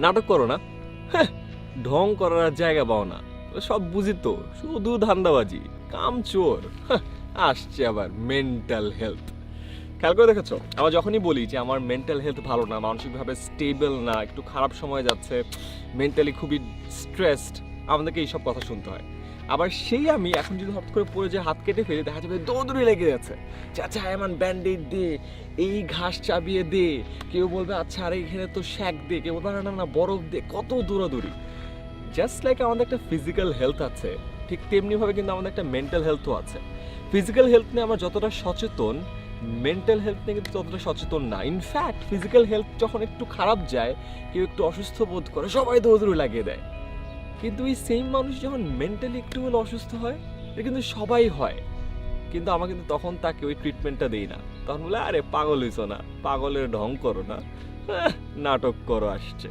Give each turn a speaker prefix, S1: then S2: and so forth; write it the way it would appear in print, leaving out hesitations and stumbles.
S1: নাটক করো না, হ্যাঁ, ঢং করার আর জায়গা পাও না, সব বুঝি তো, শুধু ধান্দাবাজি, কাম চোর। হ্যাঁ, আসছে আবার মেন্টাল হেলথ। খেয়াল করে দেখেছো, আমরা যখনই বলি যে আমার মেন্টাল হেলথ ভালো না, মানসিকভাবে স্টেবল না, একটু খারাপ সময় যাচ্ছে, মেন্টালি খুবই স্ট্রেসড, আমাদেরকে এইসব কথা শুনতে হয়। আবার সেই আমি এখন যদি হঠাৎ করে পড়ে যে হাত কেটে ফেলি, দেখা যাবে দৌড়ে লেগে যাচ্ছে, চাচা এমন ব্যান্ডেড দে, এই ঘাস চাবিয়ে দে, কেউ বলবে আচ্ছা আর এইখানে তো শ্যাক দে, কেউ বলবে না না না বরফ দে, কত দৌড়াদৌড়ি। জাস্ট লাইক আমাদের একটা ফিজিক্যাল হেলথ আছে, ঠিক তেমনিভাবে কিন্তু আমাদের একটা মেন্টাল হেলথও আছে। ফিজিক্যাল হেলথ নিয়ে আমরা যতটা সচেতন, মেন্টাল হেলথ নিয়ে কিন্তু ততটা সচেতন না। ইনফ্যাক্ট ফিজিক্যাল হেলথ যখন একটু খারাপ যায়, কেউ একটু অসুস্থ বোধ করে, সবাই দৌড়দৌড়ি লাগিয়ে দেয়। কিন্তু এই সেম মানুষ যখন মেন্টালি একটু হলে অসুস্থ হয়, এটা কিন্তু সবাই হয়, কিন্তু আমরা কিন্তু তখন তাকে ওই ট্রিটমেন্টটা দেই না। তখন বলে আরে পাগল হইছো না, পাগলের ঢং করো না, নাটক করো আসছে।